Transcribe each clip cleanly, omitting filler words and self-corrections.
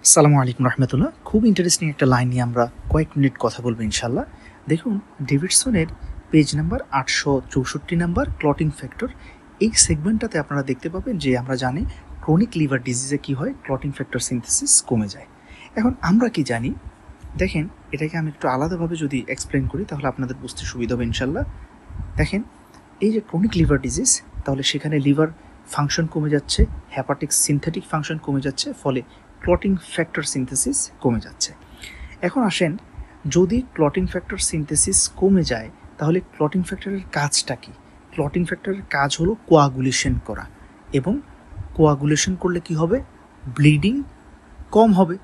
আসসালামু আলাইকুম রহমতুল্লাহ। খুব ইন্টারেস্টিং একটা লাইন নিয়ে আমরা কয়েক মিনিট কথা বলবো ইনশাল্লাহ। দেখুন, ডেভিডসনের page number 864 number clotting factor, এই সেগমেন্টটাতে আপনারা দেখতে পাবেন যে আমরা জানি ক্রনিক লিভার ডিজিজে কি হয়, ক্লটিং ফ্যাক্টর সিনথেসিস কমে যায়। এখন আমরা কি জানি দেখেন, এটাকে আমি একটু আলাদাভাবে যদি এক্সপ্লেন করি তাহলে আপনাদের বুঝতে সুবিধা হবে ইনশাল্লাহ। দেখেন, এই যে ক্রনিক লিভার ডিজিজ, তাহলে সেখানে লিভার ফাংশন কমে যাচ্ছে, হ্যাপাটিক সিনথেটিক ফাংশন কমে যাচ্ছে, ফলে ক্লটিং ফ্যাক্টর সিনথেসিস কমে যাচ্ছে। এখন আসেন, যদি ক্লটিং ফ্যাক্টর সিনথেসিস কমে যায় তাহলে ক্লটিং ফ্যাক্টরের কাজটা কি? ক্লটিং ফ্যাক্টরের কাজ হলো কোয়াগুলেশন করা, এবং কোয়াগুলেশন করলে কি হবে? ব্লিডিং কম হবে।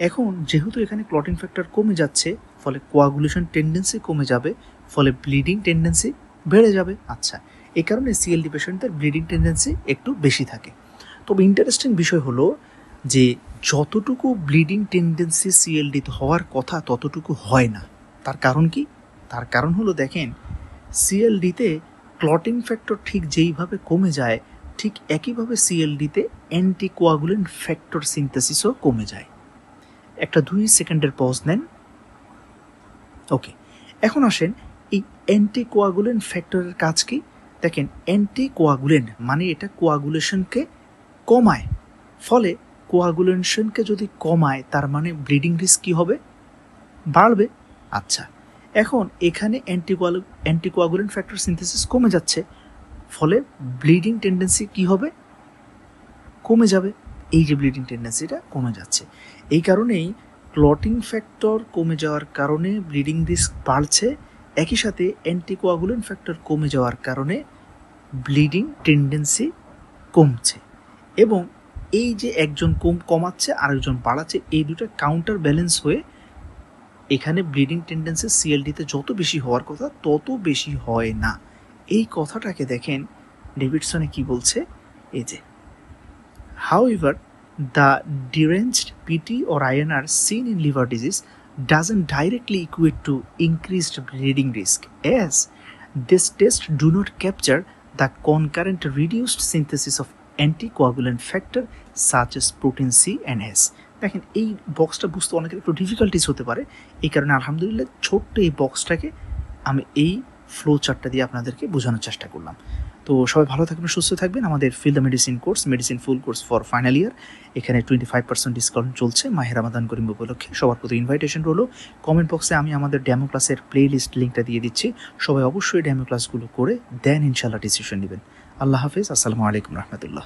এখন যেহেতু এখানে ক্লটিং ফ্যাক্টর কমে যাচ্ছে, ফলে কোয়াগুলেশন টেন্ডেন্সি কমে যাবে, ফলে ব্লিডিং টেন্ডেন্সি বেড়ে যাবে। আচ্ছা, এই কারণে সিএলডি পেশেন্টদের ব্লিডিং টেন্ডেন্সি একটু বেশি থাকে। তবে ইন্টারেস্টিং বিষয় হলো যে যতটুকু ব্লিডিং টেন্ডেন্সি সিএলডিতে হওয়ার কথা ততটুকু হয় না। তার কারণ কি? তার কারণ হলো দেখেন, সিএলডিতে ক্লটিং ফ্যাক্টর ঠিক যেইভাবে কমে যায়, ঠিক একইভাবে সিএলডিতে অ্যান্টিকোয়াগুলেন্ট ফ্যাক্টর সিনথেসিসও কমে যায়। একটা 2 সেকেন্ডের পজ নেন। ওকে, এখন আসেন, এই অ্যান্টিকোয়াগুলেন্ট ফ্যাক্টরের কাজ কি? দেখেন, অ্যান্টিকোয়াগুলেন্ট মানে এটা কোয়াগুলেশনকে কমায়, ফলে কোয়াগুলেশনকে যদি কমায় তার মানে ব্লিডিং রিস্ক কী হবে? বাড়বে। আচ্ছা, এখন এখানে অ্যান্টিকোয়াগুলেন্ট ফ্যাক্টর সিনথেসিস কমে যাচ্ছে, ফলে ব্লিডিং টেন্ডেন্সি কী হবে? কমে যাবে। এই যে ব্লিডিং টেন্ডেন্সিটা কমে যাচ্ছে, এই কারণেই ক্লটিং ফ্যাক্টর কমে যাওয়ার কারণে ব্লিডিং রিস্ক বাড়ছে, একই সাথে অ্যান্টিকোয়াগুলেন্ট ফ্যাক্টর কমে যাওয়ার কারণে ব্লিডিং টেন্ডেন্সি কমছে। এবং এই যে একজন কমাচ্ছে আরেকজন বাড়াচ্ছে, এই দুটো কাউন্টার ব্যালেন্স হয়ে এখানে ব্লিডিং টেন্ডেন্সি সিএলডিতে যত বেশি হওয়ার কথা তত বেশি হয় না। এই কথাটাকে দেখেন ডেভিডসনে কি বলছে, এই যে however the deranged PT or INR seen in liver disease doesn't directly equate to increased bleeding risk, as this test do not capture the concurrent reduced synthesis of anticoagulant factor such as protein C and S. দেখেন, এই বক্সটা বুঝতে অনেকের একটু difficulties হতে পারে, এই কারণে আলহামদুলিল্লাহ ছোট্ট এই বক্সটাকে আমি এই ফ্লো চার্টটা দিয়ে আপনাদেরকে বোঝানোর চেষ্টা করলাম। তো সবাই ভালো থাকবেন, সুস্থ থাকবেন। আমাদের feel the medicine course, medicine full course for final year, এখানে 25% ডিসকাউন্ট চলছে মাহে রমাদান করিম উপলক্ষে। সবার প্রতি ইনভাইটেশন রইল। কমেন্ট বক্সে আমি আমাদের ডেমো ক্লাসের প্লে লিস্ট লিঙ্কটা দিয়ে দিচ্ছি, সবাই অবশ্যই ডেমো ক্লাসগুলো করে দেন ইনশাল্লাহ ডিসিশন নেবেন। আল্লাহ হাফিজ, আসসালামু আলাইকুম রহমতুল্লাহ।